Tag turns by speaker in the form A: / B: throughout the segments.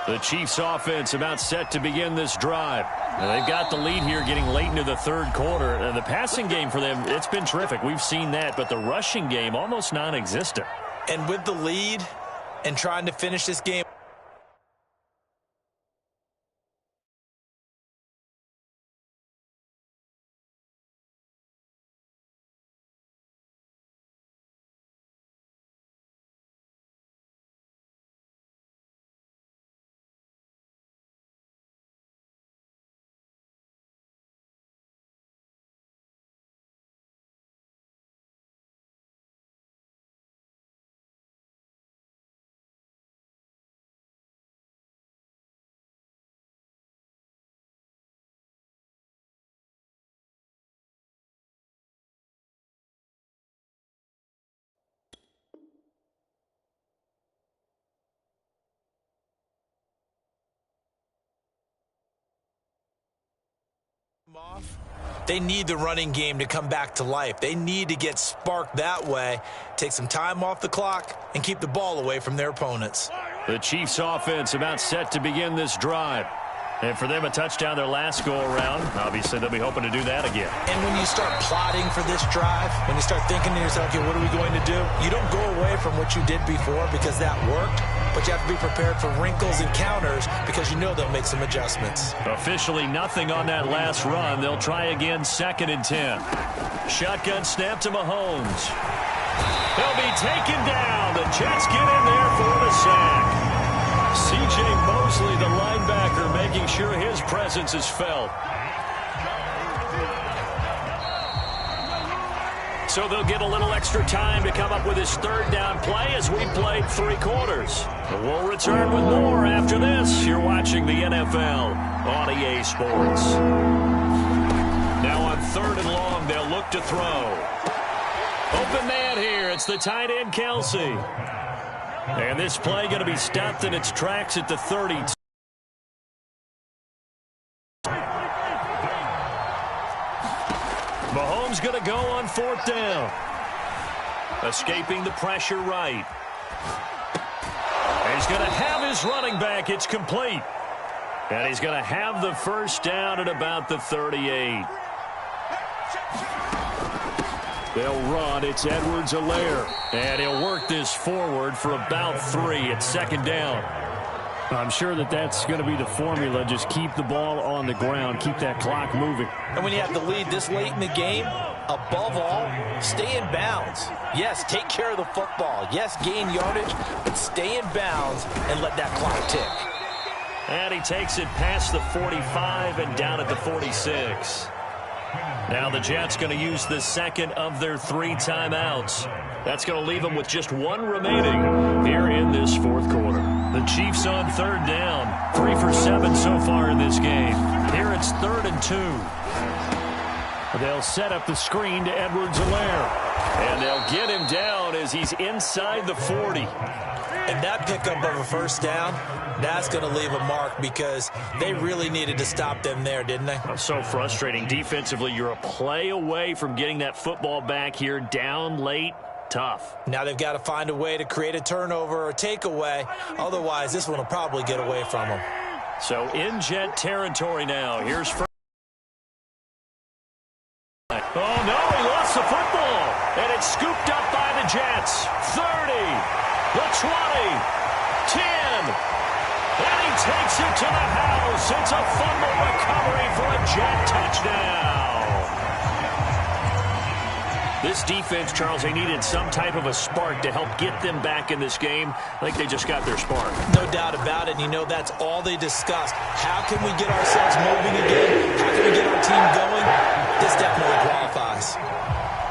A: The Chiefs offense about set to begin this drive. Now, they've got the lead here getting late into the third quarter. The passing game for them, it's been terrific. We've seen that, but the rushing game almost non-existent.
B: And with the lead and trying to finish this game, they need the running game to come back to life. They need to get sparked that way, take some time off the clock, and keep the ball away from their opponents.
A: The Chiefs offense about set to begin this drive. And for them, a touchdown their last go-around. Obviously, they'll be hoping to do that again.
B: And when you start plotting for this drive, when you start thinking to yourself, okay, what are we going to do? You don't go away from what you did before because that worked, but you have to be prepared for wrinkles and counters because you know they'll make some adjustments.
A: Officially nothing on that last run. They'll try again, 2nd and 10. Shotgun snap to Mahomes. He'll be taken down. The Jets get in there for the sack. C.J. Mosley, the linebacker, making sure his presence is felt. So they'll get a little extra time to come up with his 3rd down play as we played 3 quarters. We'll return with more after this. You're watching the NFL on EA Sports. Now on 3rd and long, they'll look to throw. Open man here. It's the tight end, Kelsey. And this play going to be stopped in its tracks at the 32. Mahomes going to go on 4th down. Escaping the pressure right. He's going to have his running back. It's complete. And he's going to have the 1st down at about the 38. They'll run. It's Edwards-Helaire. And he'll work this forward for about 3 at 2nd down. I'm sure that's going to be the formula. Just keep the ball on the ground. Keep that clock moving.
B: And when you have the lead this late in the game, above all, stay in bounds. Yes, take care of the football. Yes, gain yardage, but stay in bounds and let that clock tick.
A: And he takes it past the 45 and down at the 46. Now the Jets going to use the 2nd of their 3 timeouts. That's going to leave them with just 1 remaining here in this 4th quarter. The Chiefs on 3rd down. 3 for 7 so far in this game. Here it's 3rd and 2. They'll set up the screen to Edwards-Helaire. And they'll get him down as he's inside the 40.
B: And that pickup of a 1st down, that's going to leave a mark because they really needed to stop them there, didn't they?
A: So frustrating. Defensively, you're a play away from getting that football back here down late. Tough.
B: Now they've got to find a way to create a turnover or takeaway. Otherwise, this one will probably get away from them.
A: So in Jet territory now. Here's first. Oh, no, he lost the football. And it's scooped up by the Jets. 30, the 20, 10. And he takes it to the house. It's a fumble recovery for a Jet touchdown. This defense, Charles, they needed some type of a spark to help get them back in this game. I think they just got their spark.
B: No doubt about it. And you know that's all they discussed. How can we get ourselves moving again? How can we get our team going? This definitely qualifies.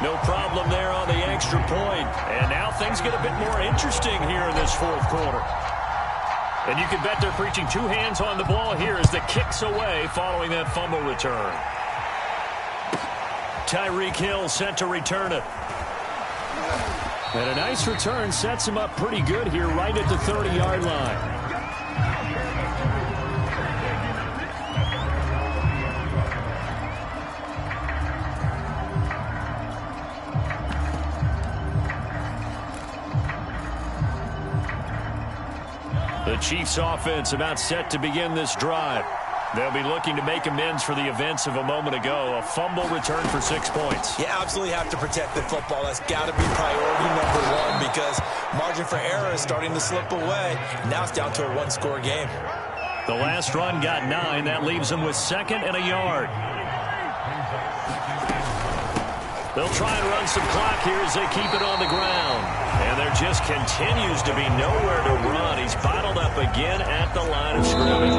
A: No problem there on the extra point. And now things get a bit more interesting here in this 4th quarter. And you can bet they're preaching 2 hands on the ball here as the kick's away following that fumble return. Tyreek Hill set to return it. And a nice return sets him up pretty good here right at the 30-yard line. The Chiefs offense about set to begin this drive. They'll be looking to make amends for the events of a moment ago. A fumble return for 6 points.
B: You absolutely have to protect the football. That's got to be priority number one because margin for error is starting to slip away. Now it's down to a one-score game.
A: The last run got 9. That leaves them with 2nd and a yard. They'll try and run some clock here as they keep it on the ground. And there just continues to be nowhere to run. He's bottled up again at the line of scrimmage.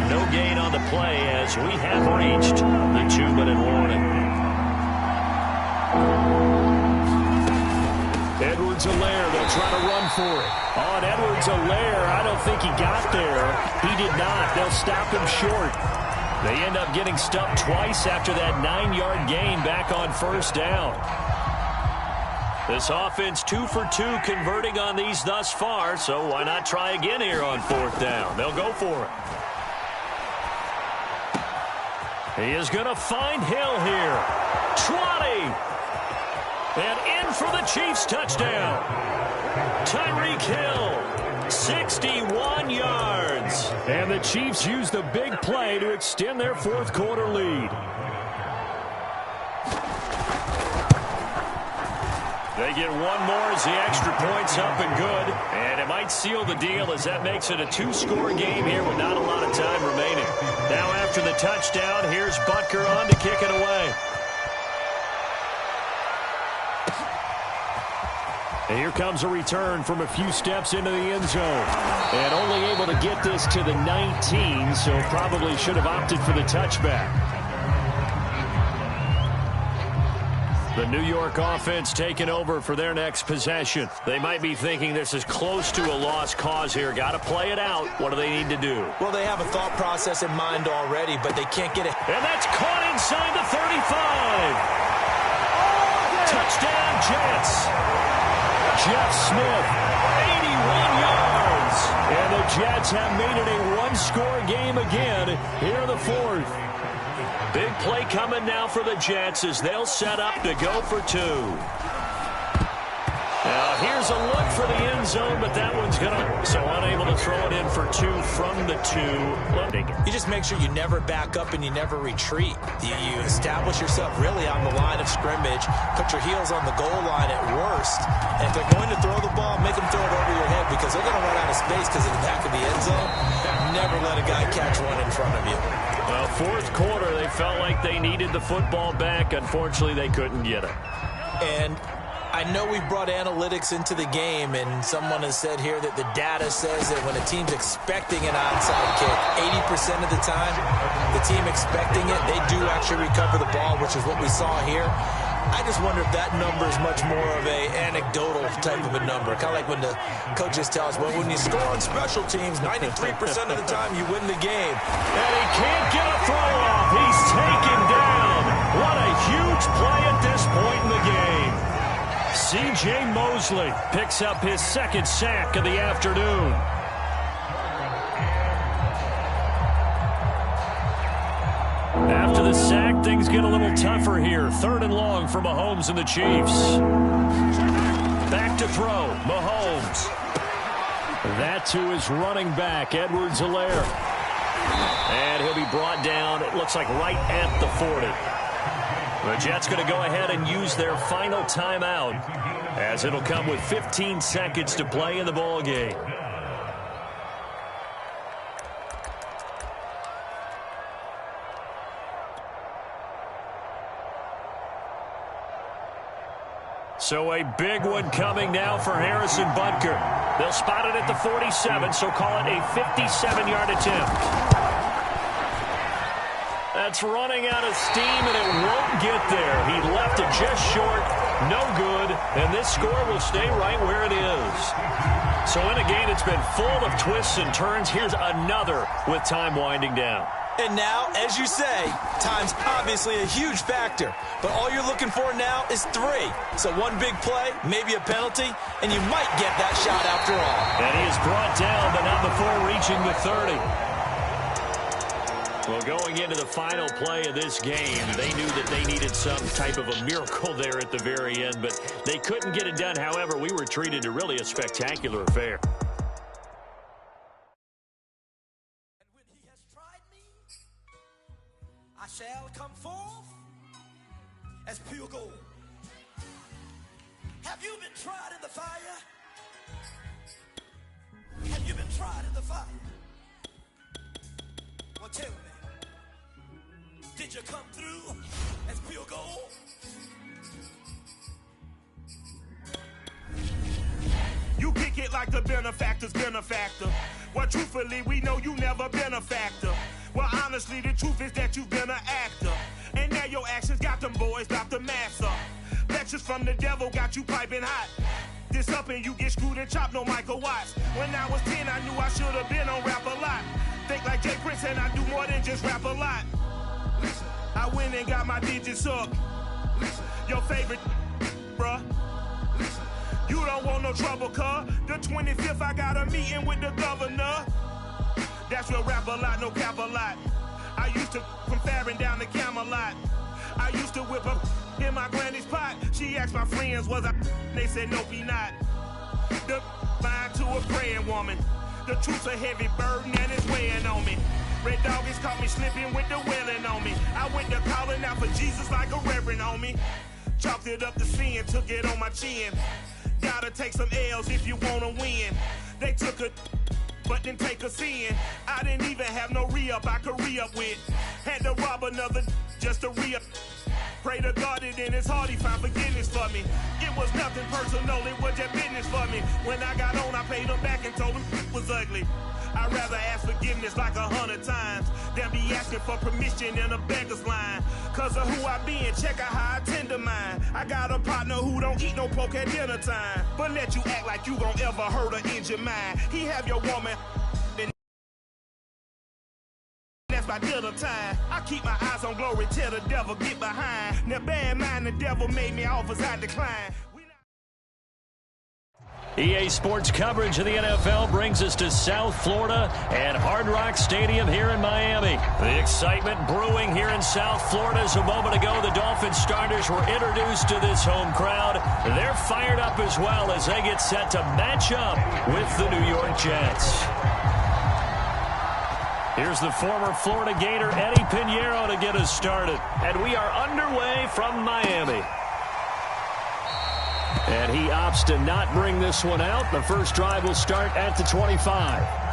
A: No gain on the play as we have reached the 2-minute warning. Edwards-Helaire, they'll try to run for it. On Edwards-Helaire, I don't think he got there. He did not. They'll stop him short. They end up getting stuffed twice after that 9-yard gain back on first down. This offense 2 for 2 converting on these thus far, so why not try again here on 4th down? They'll go for it. He is going to find Hill here. 20. And in for the Chiefs touchdown. Tyreek Hill, 61 yards. And the Chiefs use the big play to extend their 4th quarter lead. They get one more as the extra point's up and good. And it might seal the deal as that makes it a 2-score game here with not a lot of time remaining. Now after the touchdown, here's Butker on to kick it away. And here comes a return from a few steps into the end zone. And only able to get this to the 19, so probably should have opted for the touchback. The New York offense taking over for their next possession. They might be thinking this is close to a lost cause here. Got to play it out. What do they need to do?
B: Well, they have a thought process in mind already, but they can't get it.
A: And that's caught inside the 35. Touchdown, Jets. Jeff Smith, 81 yards. And the Jets have made it a one-score game again here in the 4th. Big play coming now for the Jets as they'll set up to go for 2. Now here's a look for the end zone, but that one's going to... So unable to throw it in for 2 from the 2.
B: You just make sure you never back up and you never retreat. You establish yourself really on the line of scrimmage, put your heels on the goal line at worst, and if they're going to throw the ball, make them throw it over your head because they're going to run out of space because of the back of the end zone. Never let a guy catch one in front of you.
A: Well, 4th quarter, they felt like they needed the football back. Unfortunately, they couldn't get it.
B: And I know we've brought analytics into the game, and someone has said here that the data says that when a team's expecting an onside kick, 80% of the time, the team expecting it, they do actually recover the ball, which is what we saw here. I just wonder if that number is much more of a anecdotal type of a number. Kind of like when the coaches tell us, well, when you score on special teams, 93% of the time you win the game.
A: And he can't get a throw off. He's taken down. What a huge play at this point in the game. C.J. Mosley picks up his 2nd sack of the afternoon. After the sack, things get a little tougher here. 3rd and long for Mahomes and the Chiefs. Back to throw, Mahomes. That to his running back, Edwards-Helaire. And he'll be brought down, it looks like right at the 40. The Jets going to go ahead and use their final timeout as it'll come with 15 seconds to play in the ball game. So a big one coming now for Harrison Butker. They'll spot it at the 47, so call it a 57-yard attempt. That's running out of steam, and it won't get there. He left it just short, no good, and this score will stay right where it is. So in a game that's been full of twists and turns, here's another with time winding down.
B: And now, as you say, time's obviously a huge factor. But all you're looking for now is 3. So one big play, maybe a penalty, and you might get that shot after all.
A: And he is brought down, but not before reaching the 30. Well, going into the final play of this game, they knew that they needed some type of a miracle there at the very end, but they couldn't get it done. However, we were treated to really a spectacular affair.
B: Have you been tried in the fire? Have you been tried in the fire? Well, tell me, did you come through as pure gold?
C: You kick it like the benefactor's benefactor. Well, truthfully, we know you never been a factor. Well, honestly, the truth is that you've been an actor. And now your actions got them boys about to mass up. Lectures from the devil got you piping hot. This up and you get screwed and chopped, no Michael Watts. When I was 10, I knew I should have been on rap a lot. Think like Jay Prince and I do more than just rap a lot. Listen, I went and got my digits up. Listen, your favorite, bruh. Listen, you don't want no trouble, cuz. The 25th, I got a meeting with the governor. That's real rap a lot, no cap a lot. I used to from Farron down to Camelot. I used to whip up in my granny's pot. She asked my friends, was I? They said, nope, he not. The line to a praying woman. The truth's a heavy burden and it's weighing on me. Red Doggies caught me slipping with the wailing on me. I went to calling out for Jesus like a reverend on me. Chalked it up to sin, took it on my chin. Gotta take some L's if you wanna win. They took a but didn't take a sin. I didn't even have no re-up I could re-up with. Had to rob another just to re-up. Pray to God that in his heart he found forgiveness for me. It was nothing personal, it was just business for me. When I got on, I paid him back and told him it was ugly. I'd rather ask forgiveness like 100 times than be asking for permission in a beggar's line. Cause of who I be and check out how I tend to mine. I got a partner who don't eat no pork at dinner time, but let you act like you gon' ever hurt or injure mine. He have your woman and that's by dinner time. I keep my eyes on glory till the devil get behind. Now bear in mind the devil made me offers I decline.
A: EA Sports coverage of the NFL brings us to South Florida and Hard Rock Stadium here in Miami. The excitement brewing here in South Florida as a moment ago the Dolphins starters were introduced to this home crowd. They're fired up as well as they get set to match up with the New York Jets. Here's the former Florida Gator Eddie Pinheiro to get us started. And we are underway from Miami. And he opts to not bring this one out. The first drive will start at the 25.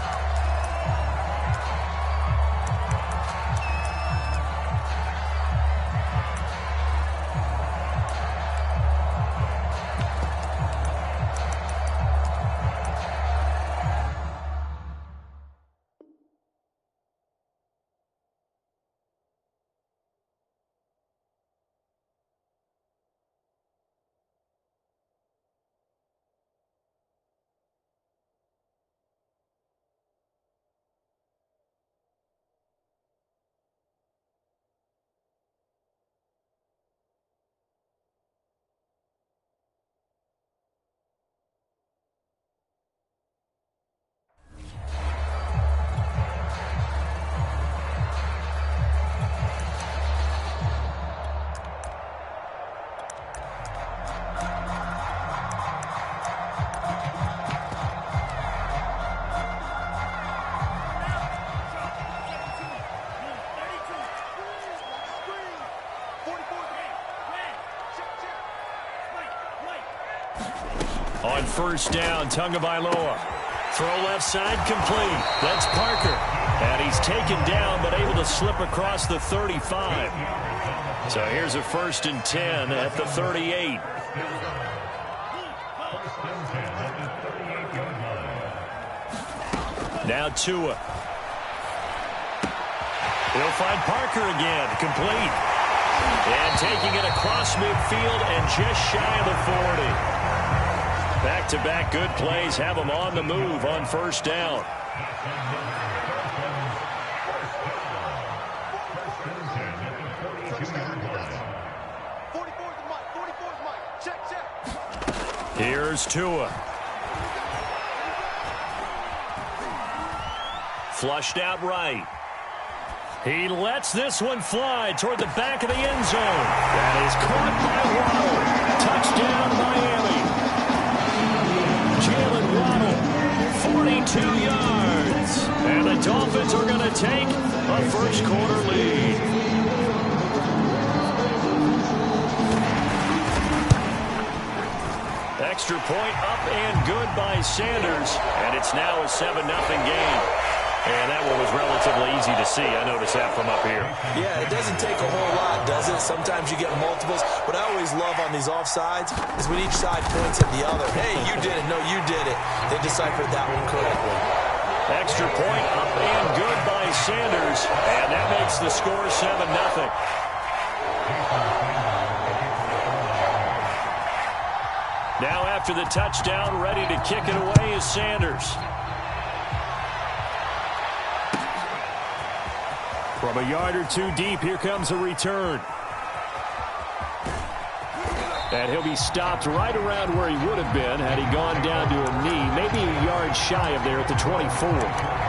A: On first down, Tagovailoa. Throw left side, complete. That's Parker. And he's taken down, but able to slip across the 35. So here's a 1st and 10 at the 38. Now Tua. He'll find Parker again, complete. And taking it across midfield and just shy of the 40. Back-to-back good plays have them on the move on first down. Here's Tua. Flushed out right. He lets this one fly toward the back of the end zone. That is caught by Waddle. Touchdown, Miami. Jalen Waddle, 42 yards. And the Dolphins are going to take a first-quarter lead. Extra point up and good by Sanders. And it's now a 7-0 game. And that one was relatively easy to see. I noticed that from up here.
B: Yeah, it doesn't take a whole lot, does it? Sometimes you get multiples. What I always love on these offsides is when each side points at the other. Hey, you did it. No, you did it. They deciphered that one correctly.
A: Extra point up and good by Sanders. And that makes the score 7-0. Now after the touchdown, ready to kick it away is Sanders. From a yard or two deep, here comes a return. And he'll be stopped right around where he would have been had he gone down to a knee, maybe a yard shy of there at the 24.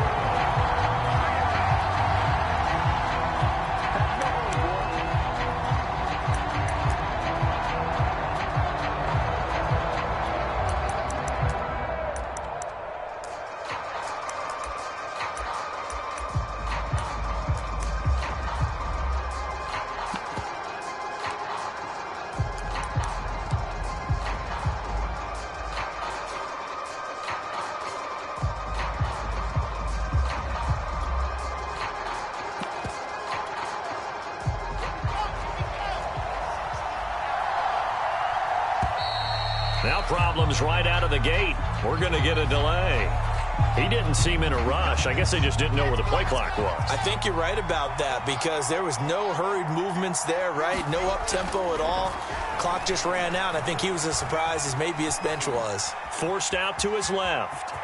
A: Now problems right out of the gate. We're going to get a delay. He didn't seem in a rush. I guess they just didn't know where the play clock was.
B: I think you're right about that because there was no hurried movements there, right? No up-tempo at all. Clock just ran out. I think he was as surprised as maybe his bench was.
A: Forced out to his left.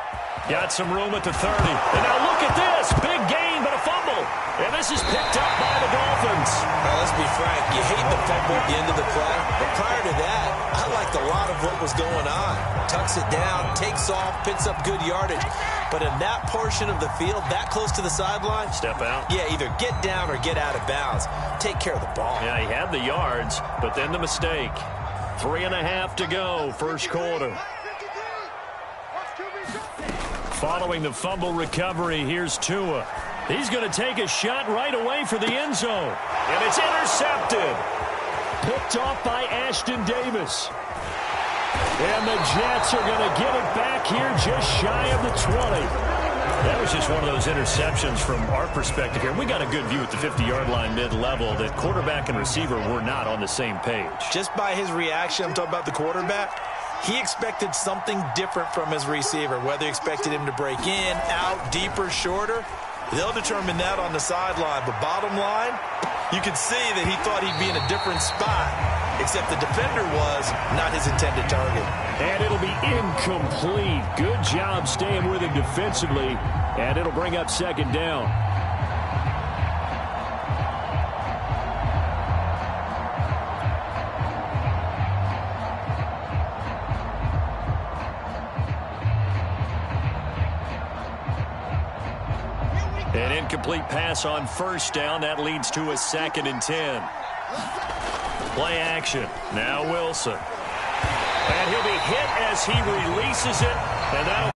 A: Got some room at the 30. And now look at this. Big gain, but a fumble. And this is picked up by the Dolphins.
B: Well, let's be frank. You hate the fumble at the end of the play. But prior to that, I liked a lot of what was going on. Tucks it down, takes off, picks up good yardage. But in that portion of the field, that close to the sideline.
A: Step out.
B: Yeah, either get down or get out of bounds. Take care of the ball.
A: Yeah, he had the yards, but then the mistake. 3.5 to go, first quarter. Following the fumble recovery, here's Tua. He's going to take a shot right away for the end zone. And it's intercepted. Picked off by Ashton Davis. And the Jets are going to get it back here just shy of the 20. That was just one of those interceptions from our perspective here. We got a good view at the 50-yard line mid-level that quarterback and receiver were not on the same page.
B: Just by his reaction, I'm talking about the quarterback, he expected something different from his receiver, whether he expected him to break in, out, deeper, shorter. They'll determine that on the sideline. But bottom line, you can see that he thought he'd be in a different spot, except the defender was not his intended target.
A: And it'll be incomplete. Good job staying with him defensively, and it'll bring up second down. An incomplete pass on first down. That leads to a 2nd and 10. Play action. Now Wilson. And he'll be hit as he releases it. And that'll